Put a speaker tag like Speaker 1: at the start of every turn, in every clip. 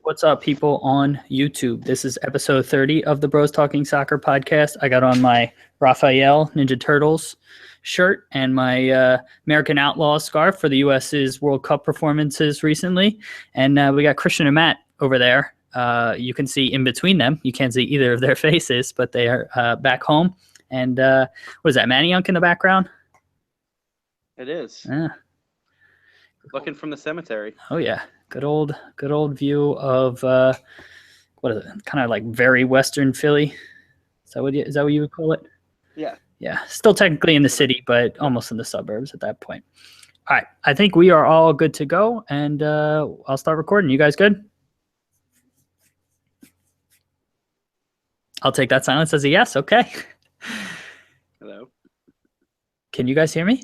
Speaker 1: What's up, people on YouTube? This is episode 30 of the Bros Talking Soccer podcast. I got on my Raphael Ninja Turtles shirt and my American Outlaws scarf for the U.S.'s World Cup performances recently. And we got Christian and Matt over there. You can see in between them. You can't see either of their faces, but they are back home. And what is that, Manny Unk in the background?
Speaker 2: It is.
Speaker 1: Yeah.
Speaker 2: Looking from the cemetery.
Speaker 1: Oh, yeah. Good old view of what is it? Kind of like very Western Philly. Is that what you would call it?
Speaker 2: Yeah.
Speaker 1: Yeah. Still technically in the city, but almost in the suburbs at that point. All right. I think we are all good to go, and I'll start recording. You guys good? I'll take that silence as a yes. Okay.
Speaker 2: Hello.
Speaker 1: Can you guys hear me?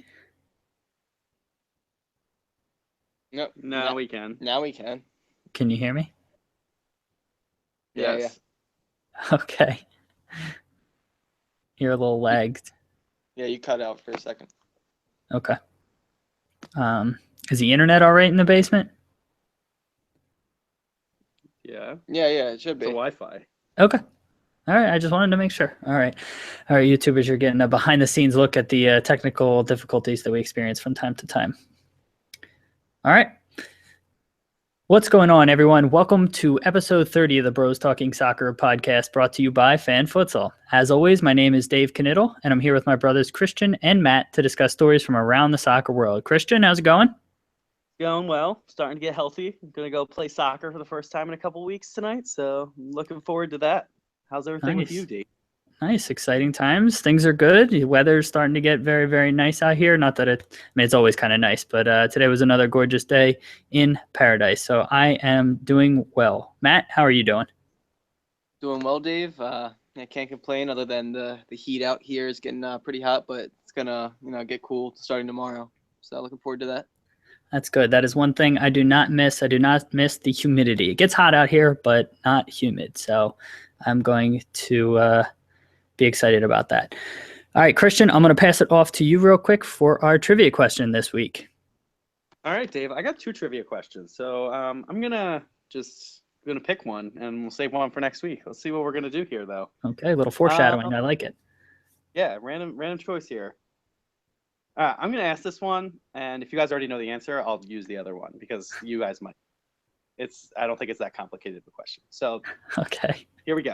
Speaker 2: Nope. No, we can.
Speaker 3: Now we can.
Speaker 1: Can you hear me?
Speaker 2: Yes.
Speaker 3: Yeah.
Speaker 1: Okay. You're a little lagged.
Speaker 3: Yeah, you cut out for a second.
Speaker 1: Okay. Is the internet all right in the basement?
Speaker 2: Yeah.
Speaker 3: Yeah, it should
Speaker 2: It's
Speaker 3: be.
Speaker 2: a Wi-Fi.
Speaker 1: Okay. All right. I just wanted to make sure. All right, YouTubers, you're getting a behind-the-scenes look at the technical difficulties that we experience from time to time. All right. What's going on, everyone? Welcome to episode 30 of the Bros Talking Soccer podcast, brought to you by Fan Futsal. As always, my name is Dave Knittel, and I'm here with my brothers Christian and Matt to discuss stories from around the soccer world. Christian, how's it going?
Speaker 2: Going well. Starting to get healthy. I'm going to go play soccer for the first time in a couple weeks tonight, so I'm looking forward to that. How's everything with you, Dave?
Speaker 1: Nice, exciting times. Things are good. The weather's starting to get very, very nice out here. Not that it's always kind of nice, but today was another gorgeous day in paradise. So I am doing well. Matt, how are you doing?
Speaker 3: Doing well, Dave. I can't complain other than the heat out here is getting pretty hot, but it's gonna get cool starting tomorrow. So looking forward to that.
Speaker 1: That's good. That is one thing I do not miss. I do not miss the humidity. It gets hot out here, but not humid. So I'm going to be excited about that. All right, Christian, I'm going to pass it off to you real quick for our trivia question this week.
Speaker 2: All right, Dave. I got two trivia questions. So I'm gonna pick one, and we'll save one for next week. Let's see what we're gonna do here, though.
Speaker 1: Okay, a little foreshadowing. I like it.
Speaker 2: Yeah, random choice here. I'm gonna ask this one, and if you guys already know the answer, I'll use the other one because you guys might. I don't think it's that complicated of a question. So
Speaker 1: okay,
Speaker 2: here we go.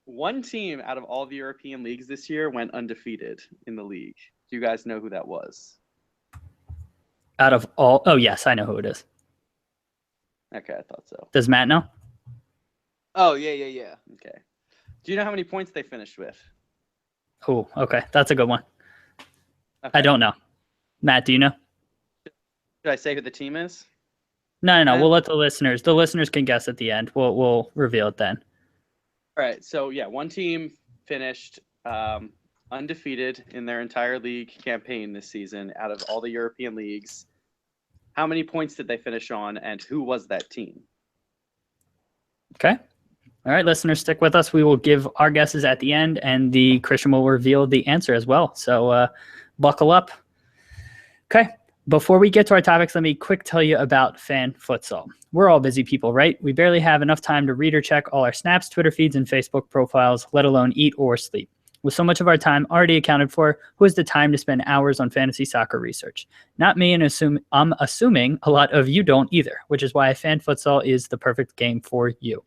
Speaker 2: One team out of all the European leagues this year went undefeated in the league. Do you guys know who that was?
Speaker 1: Out of all? Oh, yes, I know who it is.
Speaker 2: Okay, I thought so.
Speaker 1: Does Matt know?
Speaker 3: Oh, yeah.
Speaker 2: Okay. Do you know how many points they finished with?
Speaker 1: Oh, okay. That's a good one.
Speaker 2: Okay.
Speaker 1: I don't know. Matt, do you know?
Speaker 2: Should I say who the team is?
Speaker 1: No. We'll let the listeners can guess at the end. We'll reveal it then.
Speaker 2: All right. So, yeah, one team finished undefeated in their entire league campaign this season out of all the European leagues. How many points did they finish on, and who was that team?
Speaker 1: Okay. All right, listeners, stick with us. We will give our guesses at the end, and the Christian will reveal the answer as well. So buckle up. Okay. Before we get to our topics, let me quick tell you about Fan Futsal. We're all busy people, right? We barely have enough time to read or check all our snaps, Twitter feeds, and Facebook profiles, let alone eat or sleep. With so much of our time already accounted for, who has the time to spend hours on fantasy soccer research? Not me, and I'm assuming a lot of you don't either, which is why Fan Futsal is the perfect game for you.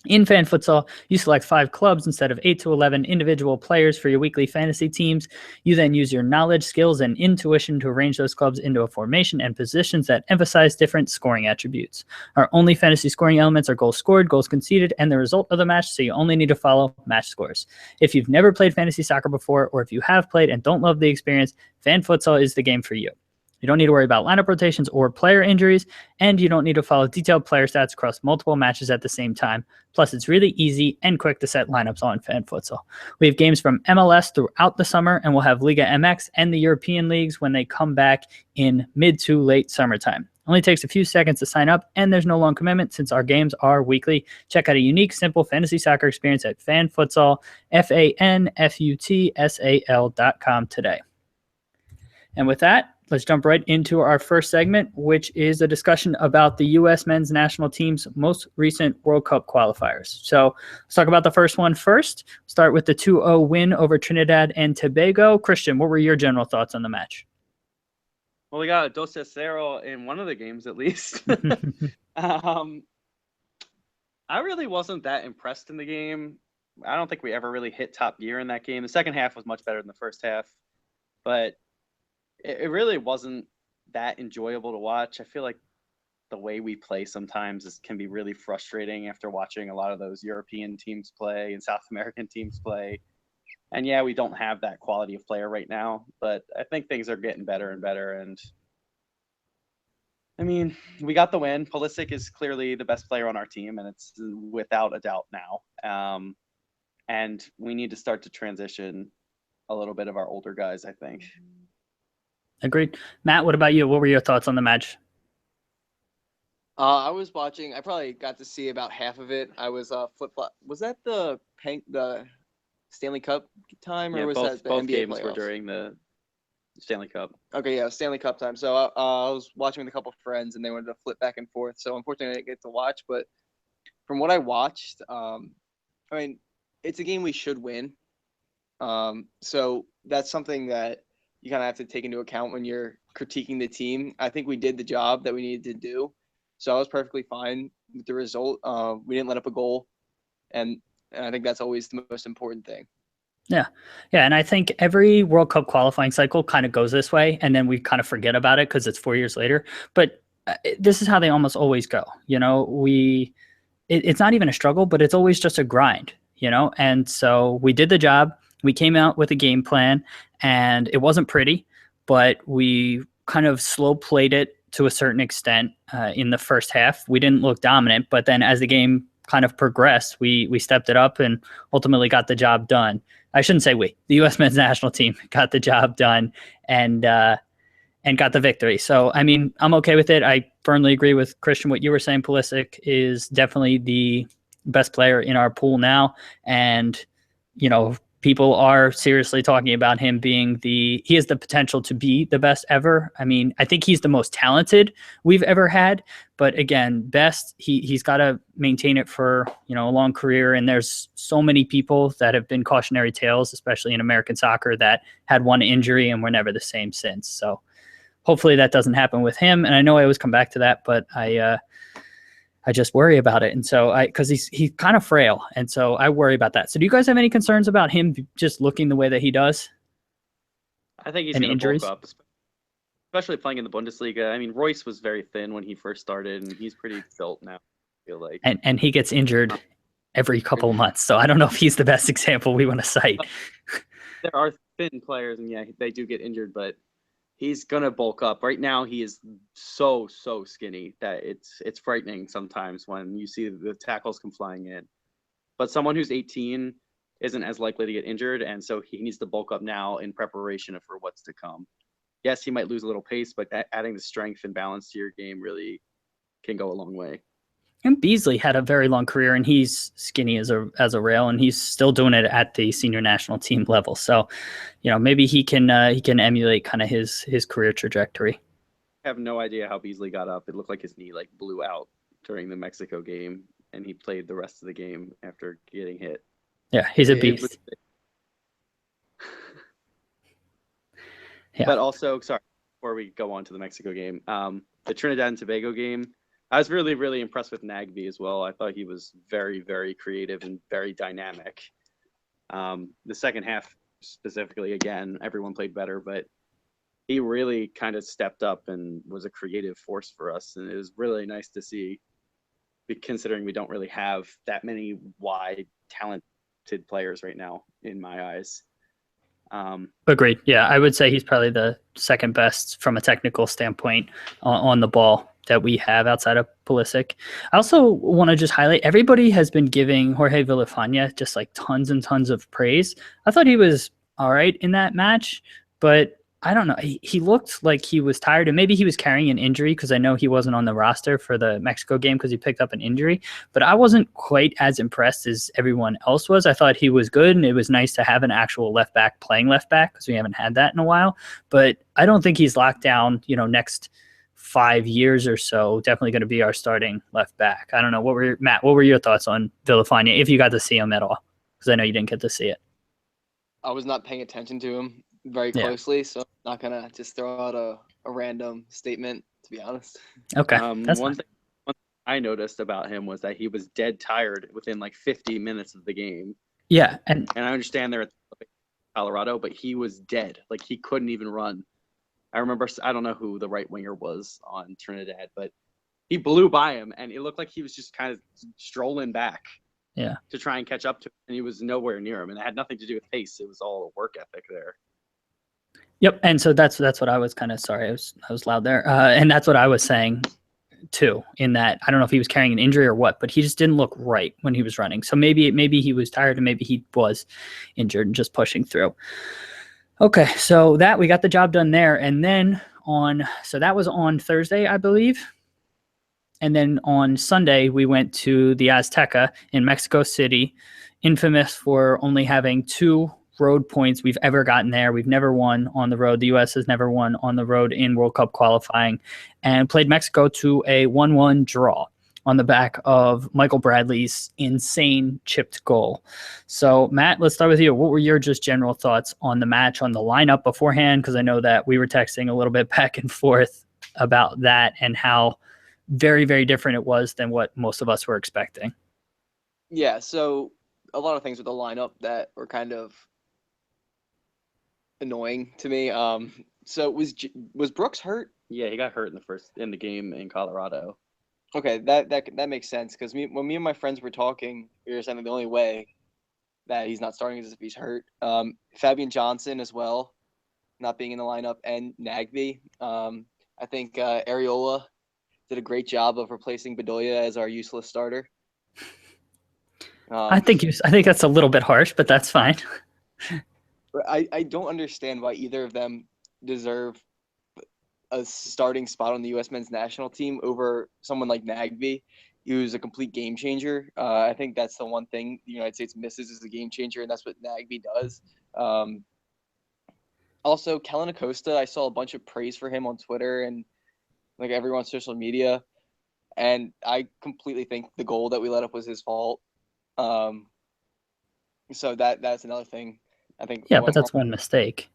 Speaker 1: In Fan Futsal, you select 5 clubs instead of 8 to 11 individual players for your weekly fantasy teams. You then use your knowledge, skills, and intuition to arrange those clubs into a formation and positions that emphasize different scoring attributes. Our only fantasy scoring elements are goals scored, goals conceded, and the result of the match, so you only need to follow match scores. If you've never played fantasy soccer before, or if you have played and don't love the experience, Fan Futsal is the game for you. You don't need to worry about lineup rotations or player injuries, and you don't need to follow detailed player stats across multiple matches at the same time. Plus, it's really easy and quick to set lineups on Fan Futsal. We have games from MLS throughout the summer, and we'll have Liga MX and the European leagues when they come back in mid to late summertime. Only takes a few seconds to sign up, and there's no long commitment since our games are weekly. Check out a unique, simple fantasy soccer experience at FanFutsal, FanFutsal.com today. And with that, let's jump right into our first segment, which is a discussion about the U.S. men's national team's most recent World Cup qualifiers. So let's talk about the first one first. Start with the 2-0 win over Trinidad and Tobago. Christian, what were your general thoughts on the match?
Speaker 2: Well, we got a 2-0 in one of the games, at least. I really wasn't that impressed in the game. I don't think we ever really hit top gear in that game. The second half was much better than the first half, but it really wasn't that enjoyable to watch. I feel like the way we play sometimes can be really frustrating after watching a lot of those European teams play and South American teams play. And yeah, we don't have that quality of player right now, but I think things are getting better and better. And I mean, we got the win. Pulisic is clearly the best player on our team, and it's without a doubt now. And we need to start to transition a little bit of our older guys, I think.
Speaker 1: Agreed. Matt, what about you? What were your thoughts on the match?
Speaker 3: I was watching. I probably got to see about half of it. I was flip-flop. Was that the Stanley Cup time, or
Speaker 2: Yeah,
Speaker 3: was
Speaker 2: both,
Speaker 3: that the
Speaker 2: both
Speaker 3: NBA
Speaker 2: games
Speaker 3: playoffs?
Speaker 2: were during the Stanley Cup.
Speaker 3: Okay, yeah, Stanley Cup time. So I was watching with a couple of friends, and they wanted to flip back and forth. So unfortunately, I didn't get to watch. But from what I watched, I mean, it's a game we should win. So that's something that you kind of have to take into account when you're critiquing the team. I think we did the job that we needed to do. So I was perfectly fine with the result. We didn't let up a goal. And I think that's always the most important thing.
Speaker 1: Yeah. And I think every World Cup qualifying cycle kind of goes this way, and then we kind of forget about it because it's 4 years later. But this is how they almost always go. You know, it's not even a struggle, but it's always just a grind, you know? And so we did the job. We came out with a game plan, and it wasn't pretty, but we kind of slow played it to a certain extent in the first half. We didn't look dominant, but then as the game kind of progressed, we stepped it up and ultimately got the job done. I shouldn't say we. The U.S. men's national team got the job done and got the victory. So, I mean, I'm okay with it. I firmly agree with Christian. What you were saying, Pulisic is definitely the best player in our pool now. And, you know, people are seriously talking about him being he has the potential to be the best ever. I mean, I think he's the most talented we've ever had, but again, best, he's got to maintain it for, you know, a long career. And there's so many people that have been cautionary tales, especially in American soccer, that had one injury and were never the same since. So hopefully that doesn't happen with him. And I know I always come back to that, but I just worry about it. And so because he's kind of frail. And so I worry about that. So do you guys have any concerns about him just looking the way that he does?
Speaker 2: I think he's going to bulk up, especially playing in the Bundesliga. I mean, Royce was very thin when he first started, and he's pretty built now, I feel like.
Speaker 1: And he gets injured every couple of months. So I don't know if he's the best example we want to cite.
Speaker 2: There are thin players, and yeah, they do get injured, but he's gonna bulk up. Right now, he is so skinny that it's frightening sometimes when you see the tackles come flying in. But someone who's 18 isn't as likely to get injured, and so he needs to bulk up now in preparation for what's to come. Yes, he might lose a little pace, but adding the strength and balance to your game really can go a long way.
Speaker 1: And Beasley had a very long career, and he's skinny as a rail, and he's still doing it at the senior national team level. So, you know, maybe he can emulate kind of his career trajectory.
Speaker 2: I have no idea how Beasley got up. It looked like his knee blew out during the Mexico game, and he played the rest of the game after getting hit.
Speaker 1: Yeah, he's a beast.
Speaker 2: Yeah. But also, sorry, before we go on to the Mexico game, the Trinidad and Tobago game, I was really impressed with Nagby as well. I thought he was very creative and very dynamic. The second half specifically, again, everyone played better, but he really kind of stepped up and was a creative force for us. And it was really nice to see, considering we don't really have that many wide, talented players right now, in my eyes.
Speaker 1: Agreed. Yeah, I would say he's probably the second best from a technical standpoint on the ball that we have outside of Pulisic. I also want to just highlight, everybody has been giving Jorge Villafaña just like tons and tons of praise. I thought he was all right in that match, but I don't know. He looked like he was tired, and maybe he was carrying an injury because I know he wasn't on the roster for the Mexico game because he picked up an injury. But I wasn't quite as impressed as everyone else was. I thought he was good, and it was nice to have an actual left back playing left back because we haven't had that in a while. But I don't think he's locked down, next 5 years or so. Definitely going to be our starting left back. I don't know. Matt, what were your thoughts on Villafania, if you got to see him at all? Because I know you didn't get to see it.
Speaker 3: I was not paying attention to him very closely, so I'm not gonna just throw out a random statement, to be honest.
Speaker 1: Okay. That's
Speaker 2: one thing I noticed about him was that he was dead tired within like 50 minutes of the game.
Speaker 1: Yeah, and
Speaker 2: I understand they're at Colorado, but he was dead. Like he couldn't even run. I remember, I don't know who the right winger was on Trinidad, but he blew by him, and it looked like he was just kind of strolling back.
Speaker 1: Yeah.
Speaker 2: To try and catch up to him, and he was nowhere near him, and it had nothing to do with pace. It was all work ethic there.
Speaker 1: Yep, and so that's what I was kind of sorry. I was loud there, and that's what I was saying too. In that I don't know if he was carrying an injury or what, but he just didn't look right when he was running. So maybe he was tired, and maybe he was injured and just pushing through. Okay, so that we got the job done there, and then so that was on Thursday, I believe. And then on Sunday, we went to the Azteca in Mexico City, infamous for only having 2 road points we've ever gotten there. We've never won on the road. The U.S. has never won on the road in World Cup qualifying, and played Mexico to a 1-1 draw on the back of Michael Bradley's insane chipped goal. So, Matt, let's start with you. What were your just general thoughts on the match, on the lineup beforehand? Because I know that we were texting a little bit back and forth about that and how very, very different it was than what most of us were expecting.
Speaker 3: Yeah, so a lot of things with the lineup that were kind of annoying to me. So was Brooks hurt?
Speaker 2: Yeah, he got hurt in the game in Colorado.
Speaker 3: Okay, that makes sense because when me and my friends were talking, we were saying the only way that he's not starting is if he's hurt. Fabian Johnson as well, not being in the lineup, and Nagby. I think Areola did a great job of replacing Bedoya as our useless starter.
Speaker 1: I think that's a little bit harsh, but that's fine.
Speaker 3: I don't understand why either of them deserve a starting spot on the U.S. men's national team over someone like Nagby, who's a complete game changer. I think that's the one thing the United States misses is a game changer, and that's what Nagby does. Also, Kellen Acosta, I saw a bunch of praise for him on Twitter and like everyone on social media, and I completely think the goal that we let up was his fault. So that's another thing. I think.
Speaker 1: Yeah, but that's one mistake.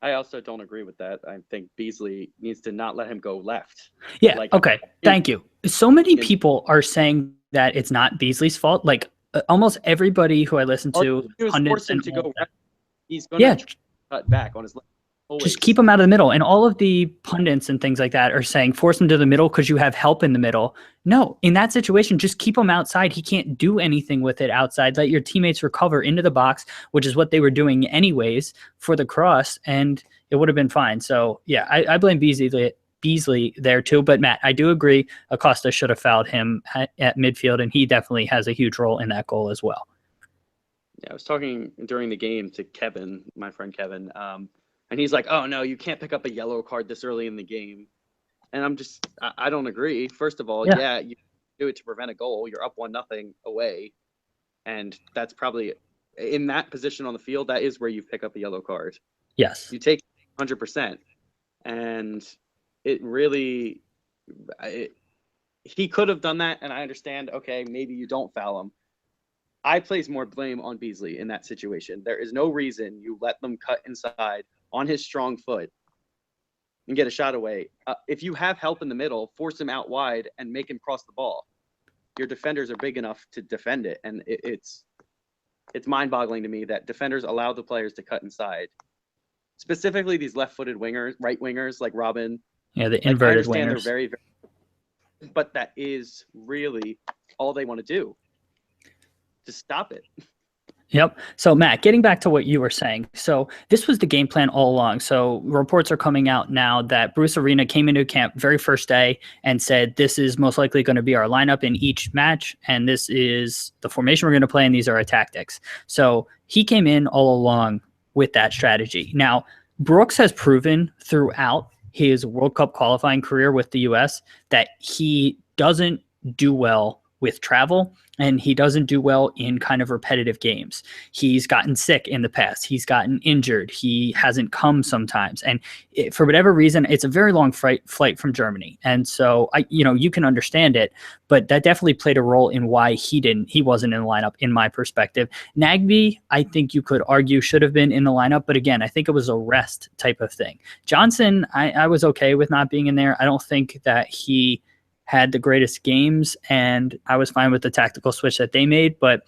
Speaker 2: I also don't agree with that. I think Beasley needs to not let him go left.
Speaker 1: Yeah. Okay. Thank you. So many people are saying that it's not Beasley's fault. Like almost everybody who I listen to,
Speaker 2: pundits and to go left. He's going to cut back on his left. Always.
Speaker 1: Just keep him out of the middle. And all of the pundits and things like that are saying, force him to the middle because you have help in the middle. No, in that situation, just keep him outside. He can't do anything with it outside. Let your teammates recover into the box, which is what they were doing anyways for the cross, and it would have been fine. So, yeah, I blame Beasley there too. But, Matt, I do agree Acosta should have fouled him at midfield, and he definitely has a huge role in that goal as well.
Speaker 2: Yeah, I was talking during the game to Kevin, my friend Kevin, and he's like, oh, no, you can't pick up a yellow card this early in the game. And I don't agree. First of all, you do it to prevent a goal. You're up 1-0 away. And that's probably, in that position on the field, that is where you pick up a yellow card.
Speaker 1: Yes.
Speaker 2: You take 100%. And it really, he could have done that. And I understand, okay, maybe you don't foul him. I place more blame on Beasley in that situation. There is no reason you let them cut inside on his strong foot and get a shot away. If you have help in the middle, force him out wide and make him cross the ball. Your defenders are big enough to defend it, and it's mind-boggling to me that defenders allow the players to cut inside. Specifically, these left-footed wingers, right wingers like Robin.
Speaker 1: Yeah, the inverted wingers.
Speaker 2: They're very, very, but that is really all they want to do. To stop it.
Speaker 1: Yep. So, Matt, getting back to what you were saying. So this was the game plan all along. So reports are coming out now that Bruce Arena came into camp very first day and said, this is most likely going to be our lineup in each match. And this is the formation we're going to play. And these are our tactics. So he came in all along with that strategy. Now, Brooks has proven throughout his World Cup qualifying career with the US that he doesn't do well with travel and he doesn't do well in kind of repetitive games. He's gotten sick in the past. He's gotten injured. He hasn't come sometimes. And for whatever reason, it's a very long flight from Germany. And so you can understand it, but that definitely played a role in why he wasn't in the lineup in my perspective. Nagby, I think you could argue should have been in the lineup, but again, I think it was a rest type of thing. Johnson, I was okay with not being in there. I don't think that he had the greatest games, and I was fine with the tactical switch that they made, but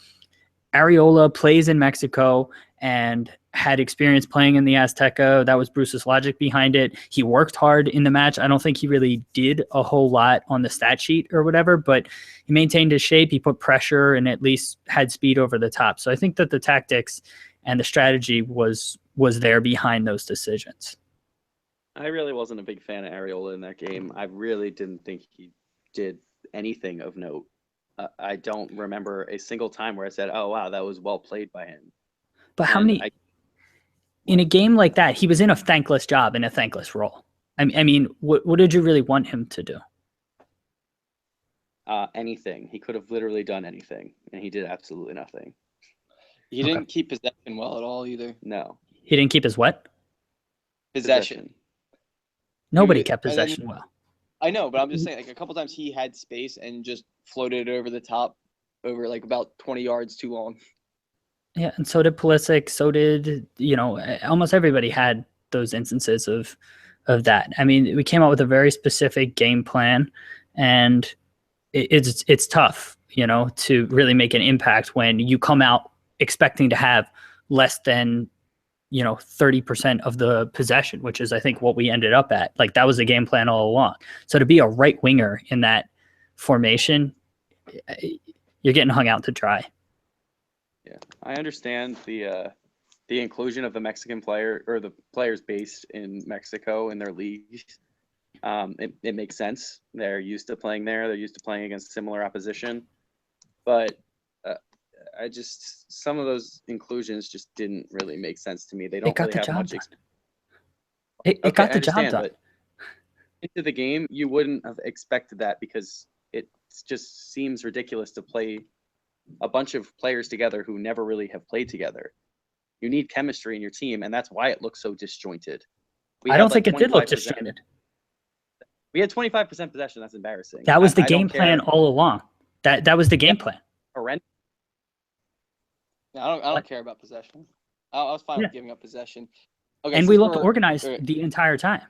Speaker 1: Areola plays in Mexico and had experience playing in the Azteca. That was Bruce's logic behind it. He worked hard in the match. I don't think he really did a whole lot on the stat sheet or whatever, but he maintained his shape. He put pressure and at least had speed over the top. So I think that the tactics and the strategy was there behind those decisions.
Speaker 2: I really wasn't a big fan of Areola in that game. I really didn't think he did anything of note. I don't remember a single time where I said, "Oh wow, that was well played by him."
Speaker 1: But how many in a game like that? He was in a thankless job in a thankless role. I mean, what did you really want him to do?
Speaker 2: Anything. He could have literally done anything, and he did absolutely nothing.
Speaker 3: He didn't keep possession well at all either.
Speaker 2: No.
Speaker 1: He didn't keep his what?
Speaker 3: Possession.
Speaker 1: Nobody kept possession well.
Speaker 3: I know, but I'm just saying, like, a couple times he had space and just floated over the top over like about 20 yards too long.
Speaker 1: Yeah, and so did Pulisic. So did, almost everybody had those instances of that. I mean, we came out with a very specific game plan, and it's tough, to really make an impact when you come out expecting to have less than 30% of the possession, which is, I think, what we ended up at. Like, that was the game plan all along. So to be a right winger in that formation, you're getting hung out to dry.
Speaker 2: Yeah, I understand the inclusion of the Mexican player or the players based in Mexico in their league. It makes sense. They're used to playing there. They're used to playing against similar opposition. But some of those inclusions just didn't really make sense to me. They don't really have much experience.
Speaker 1: It got the job done.
Speaker 2: But into the game, you wouldn't have expected that because it just seems ridiculous to play a bunch of players together who never really have played together. You need chemistry in your team, and that's why it looks so disjointed.
Speaker 1: I don't think it did look disjointed.
Speaker 2: We had 25% possession. That's embarrassing.
Speaker 1: That was the game plan all along. That was the game plan.
Speaker 2: Horrendous.
Speaker 3: I don't care about possession. I was fine with giving up possession. Okay,
Speaker 1: and we looked organized the entire time.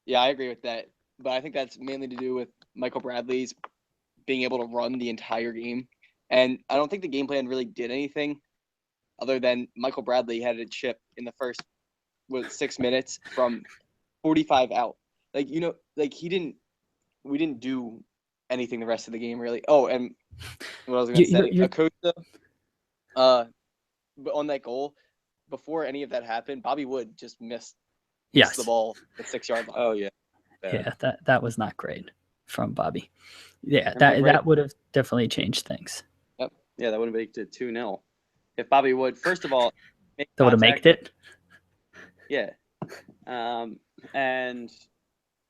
Speaker 3: Yeah, I agree with that. But I think that's mainly to do with Michael Bradley's being able to run the entire game. And I don't think the game plan really did anything other than Michael Bradley had a chip in the first 6 minutes from 45 out. We didn't do anything the rest of the game, really. Oh, and what I was going to say, Acosta, but on that goal, before any of that happened, Bobby Wood just missed the ball at 6 yard line.
Speaker 2: Oh, yeah.
Speaker 1: Yeah, that was not great from Bobby. Yeah, that would have definitely changed things.
Speaker 2: Yep. Yeah, that would have made it 2-0. If Bobby Wood, first of all,
Speaker 1: that would have made it.
Speaker 2: Yeah. And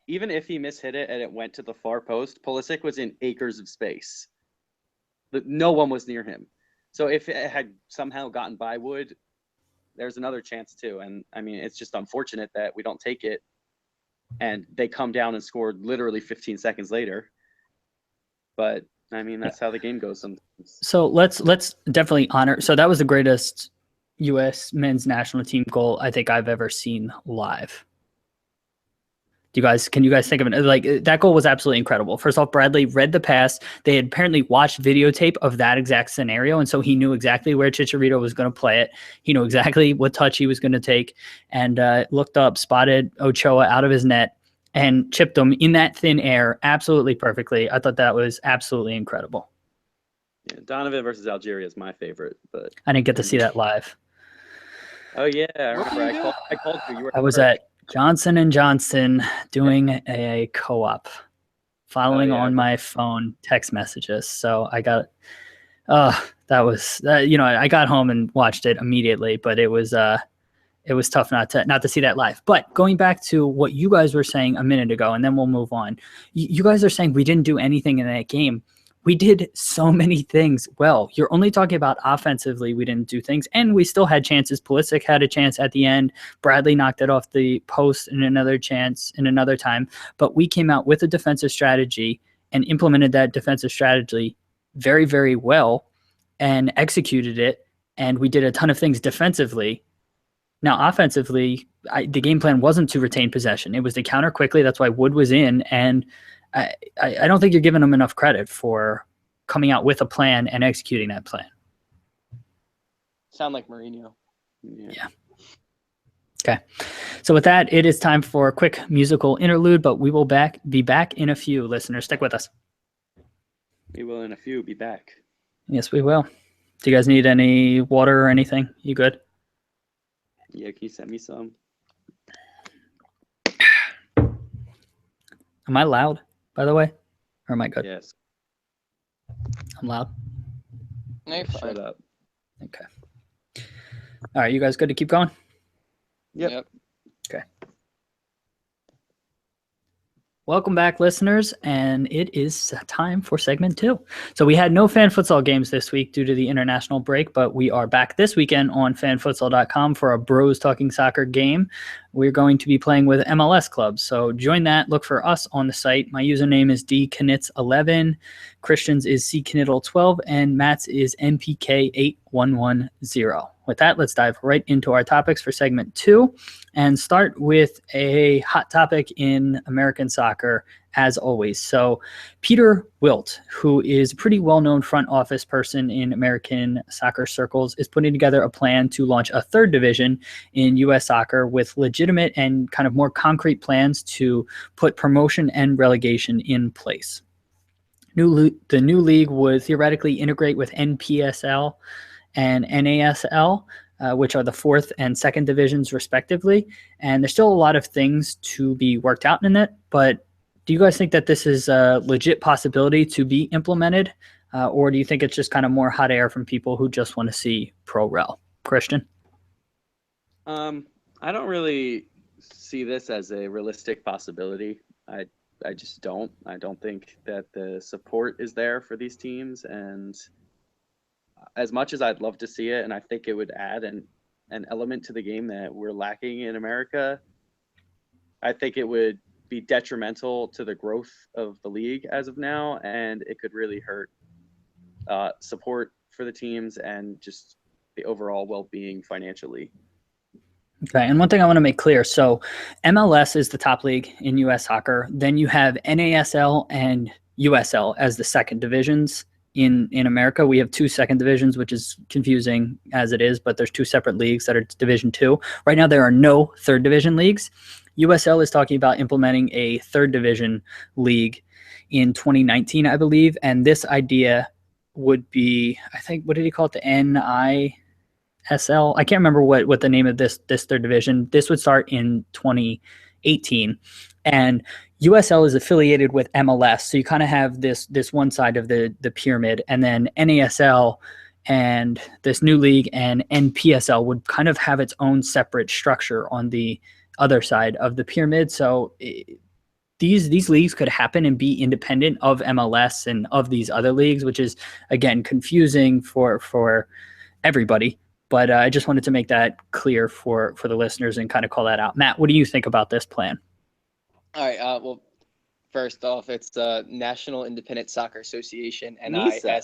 Speaker 2: even if he mishit it and it went to the far post, Pulisic was in acres of space. No one was near him. So if it had somehow gotten by Wood, there's another chance too. And I mean, it's just unfortunate that we don't take it and they come down and scored literally 15 seconds later. But I mean, that's how the game goes sometimes. So
Speaker 1: let's definitely honor. So that was the greatest U.S. men's national team goal I think I've ever seen live. Can you guys think of it? Like, that goal was absolutely incredible. First off, Bradley read the pass. They had apparently watched videotape of that exact scenario, and so he knew exactly where Chicharito was going to play it. He knew exactly what touch he was going to take, and looked up, spotted Ochoa out of his net, and chipped him in that thin air absolutely perfectly. I thought that was absolutely incredible.
Speaker 2: Yeah, Donovan versus Algeria is my favorite, but
Speaker 1: I didn't get to see that live.
Speaker 2: Oh yeah, I remember. I called you.
Speaker 1: I was at Johnson & Johnson doing a co-op, following on my phone text messages. So I got, that was, I got home and watched it immediately, but it was it was tough not to see that live. But going back to what you guys were saying a minute ago, and then we'll move on. You guys are saying we didn't do anything in that game. We did so many things well. You're only talking about offensively. We didn't do things, and we still had chances. Pulisic had a chance at the end. Bradley knocked it off the post in another chance in another time. But we came out with a defensive strategy and implemented that defensive strategy very, very well and executed it. And we did a ton of things defensively. Now, offensively, the game plan wasn't to retain possession. It was to counter quickly. That's why Wood was in. And I don't think you're giving them enough credit for coming out with a plan and executing that plan.
Speaker 3: Sound like Mourinho.
Speaker 1: Yeah. Okay. So with that, it is time for a quick musical interlude, but we will be back in a few. Listeners, stick with us.
Speaker 2: We will in a few be back.
Speaker 1: Yes, we will. Do you guys need any water or anything? You good?
Speaker 2: Yeah, can you send me some?
Speaker 1: Am I loud, by the way? Or am I good?
Speaker 2: Yes.
Speaker 1: I'm loud?
Speaker 3: No, you're fine.
Speaker 2: Shut up.
Speaker 1: Okay. All right, you guys good to keep going?
Speaker 2: Yep.
Speaker 1: Okay. Welcome back, listeners, and it is time for segment 2. So we had no fan futsal games this week due to the international break, but we are back this weekend on fanfutsal.com for a Bros Talking Soccer game. We're going to be playing with MLS clubs, so join that. Look for us on the site. My username is dknitz11, Christian's is ckniddle12, and Matt's is mpk8110. With that, let's dive right into our topics for segment 2 and start with a hot topic in American soccer, as always. So Peter Wilt, who is a pretty well-known front office person in American soccer circles, is putting together a plan to launch a third division in U.S. soccer with legitimate and kind of more concrete plans to put promotion and relegation in place. The new league would theoretically integrate with NPSL and NASL, which are the fourth and second divisions respectively. And there's still a lot of things to be worked out in it, but do you guys think that this is a legit possibility to be implemented? Or do you think it's just kind of more hot air from people who just want to see pro rel? Christian?
Speaker 2: I don't really see this as a realistic possibility. I just don't. I don't think that the support is there for these teams, and as much as I'd love to see it, and I think it would add an element to the game that we're lacking in America, I think it would be detrimental to the growth of the league as of now, and it could really hurt support for the teams and just the overall well-being financially.
Speaker 1: Okay, and one thing I want to make clear, so MLS is the top league in U.S. soccer. Then you have NASL and USL as the second divisions. In America, we have 2 second divisions, which is confusing as it is, but there's 2 separate leagues that are Division 2. Right now, there are no third division leagues. USL is talking about implementing a third division league in 2019, I believe, and this idea would be, I think, what did he call it? The NISL? I can't remember what the name of this third division. This would start in 2018, and USL is affiliated with MLS, so you kind of have this one side of the pyramid, and then NASL and this new league and NPSL would kind of have its own separate structure on the other side of the pyramid. So these leagues could happen and be independent of MLS and of these other leagues, which is, again, confusing for everybody. But I just wanted to make that clear for the listeners and kind of call that out. Matt, what do you think about this plan?
Speaker 3: All right. Well, first off, it's National Independent Soccer Association,
Speaker 2: NISA.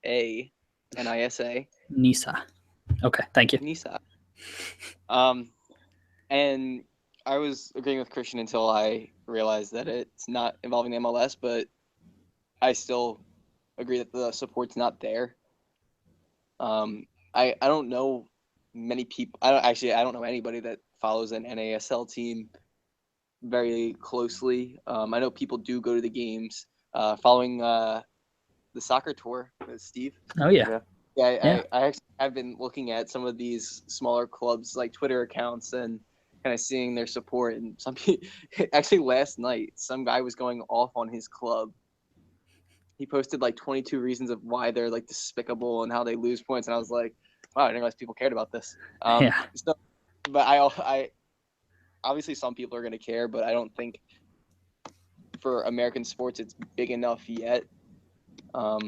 Speaker 3: NISA.
Speaker 1: NISA. Okay, thank you.
Speaker 3: NISA. And I was agreeing with Christian until I realized that it's not involving the MLS, but I still agree that the support's not there. I don't know many people. I don't know anybody that follows an NASL team very closely. I know people do go to the games. Following the soccer tour with Steve.
Speaker 1: Oh yeah.
Speaker 3: I actually have been looking at some of these smaller clubs like Twitter accounts and kind of seeing their support. And some people, actually last night, some guy was going off on his club. He posted like 22 reasons of why they're like despicable and how they lose points. And I was like, wow, I didn't realize people cared about this. So but I obviously some people are going to care, but I don't think for American sports it's big enough yet. I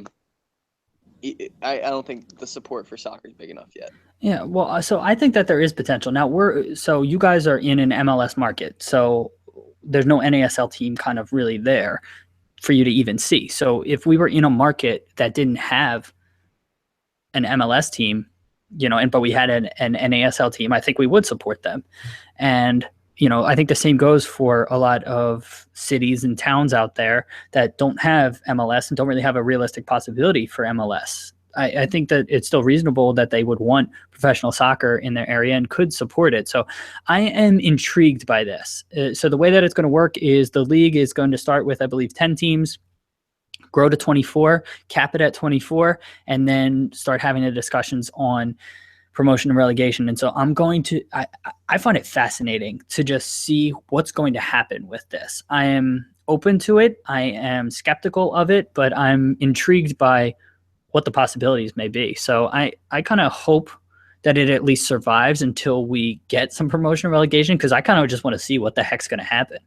Speaker 3: don't think the support for soccer is big enough yet.
Speaker 1: Yeah, well, so I think that there is potential. Now so you guys are in an MLS market, so there's no NASL team kind of really there for you to even see. So if we were in a market that didn't have an MLS team, but we had an NASL team, I think we would support them. And I think the same goes for a lot of cities and towns out there that don't have MLS and don't really have a realistic possibility for MLS. I think that it's still reasonable that they would want professional soccer in their area and could support it. So I am intrigued by this. So the way that it's going to work is the league is going to start with, I believe, 10 teams, grow to 24, cap it at 24, and then start having the discussions on promotion and relegation. And so I find it fascinating to just see what's going to happen with this. I am open to it. I am skeptical of it, but I'm intrigued by what the possibilities may be. So I kind of hope that it at least survives until we get some promotion and relegation, because I kind of just want to see what the heck's going to happen.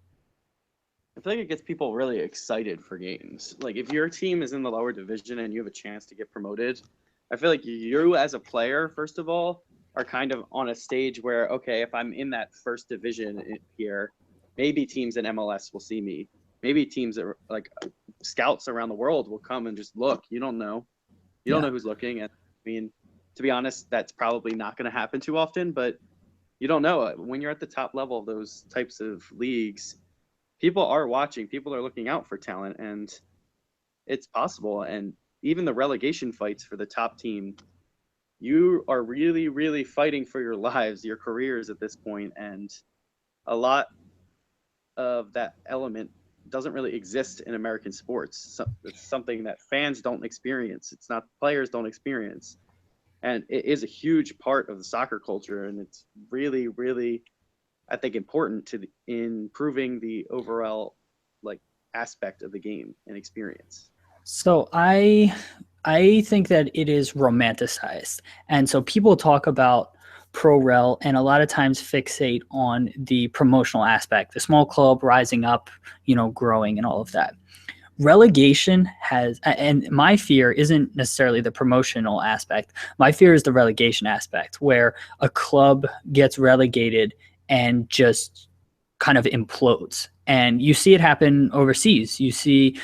Speaker 2: I feel like it gets people really excited for games. Like if your team is in the lower division and you have a chance to get promoted, I feel like you as a player, first of all, are kind of on a stage where, okay, if I'm in that first division here, maybe teams in MLS will see me. Maybe teams that like scouts around the world will come and just look. You don't know. You don't know who's looking. And I mean, to be honest, that's probably not going to happen too often, but you don't know. When you're at the top level of those types of leagues, people are watching, people are looking out for talent, and it's possible. And even the relegation fights for the top team, you are really, really fighting for your lives, your careers at this point. And a lot of that element doesn't really exist in American sports. So it's something that fans don't experience. It's not players don't experience. And it is a huge part of the soccer culture. And it's really, really, I think, important to improving the overall aspect of the game and experience.
Speaker 1: So I think that it is romanticized. And so people talk about pro-rel and a lot of times fixate on the promotional aspect, the small club rising up, growing and all of that. Relegation and my fear isn't necessarily the promotional aspect. My fear is the relegation aspect, where a club gets relegated and just kind of implodes. And you see it happen overseas. You see,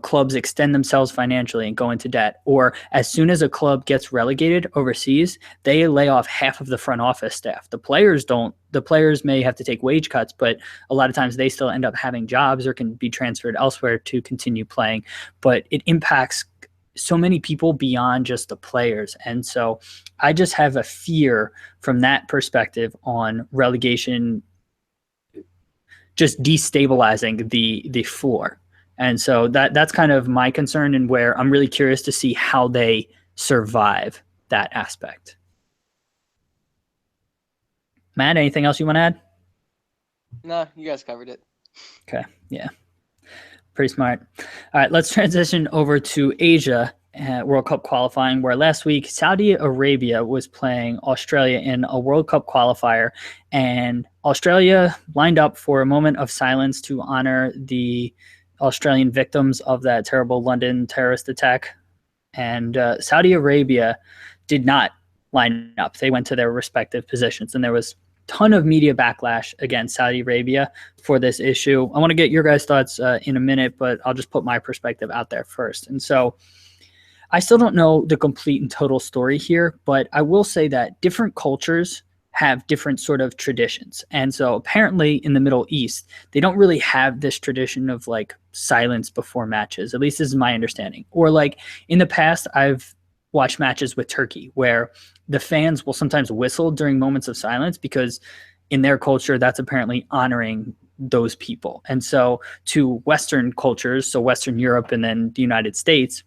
Speaker 1: clubs extend themselves financially and go into debt. Or as soon as a club gets relegated overseas, they lay off half of the front office staff. The players don't. The players may have to take wage cuts, but a lot of times they still end up having jobs or can be transferred elsewhere to continue playing. But it impacts so many people beyond just the players. And so I just have a fear from that perspective on relegation just destabilizing the floor. And so that's kind of my concern, and where I'm really curious to see how they survive that aspect. Matt, anything else you want to add?
Speaker 3: No, you guys covered it.
Speaker 1: Okay, yeah. Pretty smart. All right, let's transition over to Asia World Cup qualifying, where last week Saudi Arabia was playing Australia in a World Cup qualifier, and Australia lined up for a moment of silence to honor the Australian victims of that terrible London terrorist attack. And Saudi Arabia did not line up. They went to their respective positions, and there was a ton of media backlash against Saudi Arabia for this issue. I want to get your guys' thoughts in a minute, but I'll just put my perspective out there first. And so I still don't know the complete and total story here, but I will say that different cultures have different sort of traditions. And so apparently in the Middle East, they don't really have this tradition of silence before matches. At least this is my understanding. Or in the past, I've watched matches with Turkey where the fans will sometimes whistle during moments of silence, because in their culture, that's apparently honoring those people. And so to Western cultures, so Western Europe and then the United States,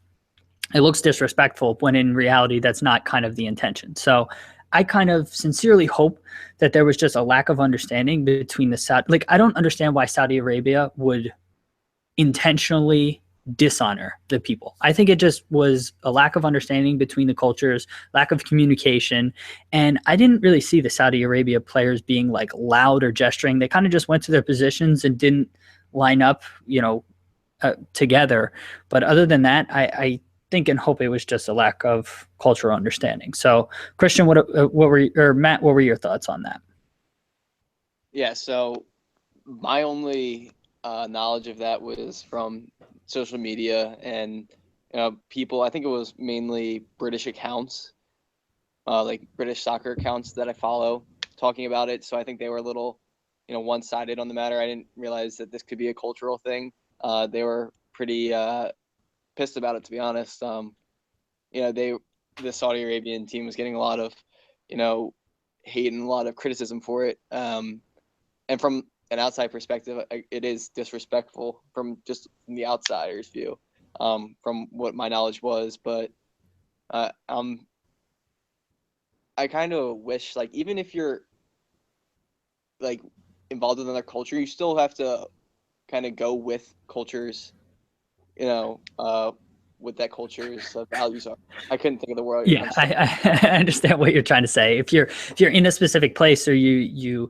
Speaker 1: it looks disrespectful when in reality, that's not kind of the intention. So I kind of sincerely hope that there was just a lack of understanding between the Saudi. I don't understand why Saudi Arabia would intentionally dishonor the people. I think it just was a lack of understanding between the cultures, lack of communication. And I didn't really see the Saudi Arabia players being like loud or gesturing. They kind of just went to their positions and didn't line up, together. But other than that, I think and hope it was just a lack of cultural understanding. So Christian, Matt, what were your thoughts on that?
Speaker 3: Yeah, so my only knowledge of that was from social media and people. I think it was mainly British accounts, like British soccer accounts that I follow talking about it. So I think they were a little, one-sided on the matter. I didn't realize that this could be a cultural thing. They were pretty pissed about it, to be honest. The Saudi Arabian team was getting a lot of, hate and a lot of criticism for it. And from an outside perspective, it is disrespectful from the outsider's view, from what my knowledge was. But I kind of wish, like, even if you're like involved in another culture, you still have to kind of go with cultures, what that culture's values are. I couldn't think of the word.
Speaker 1: Yeah, I understand what you're trying to say. If you're in a specific place, or you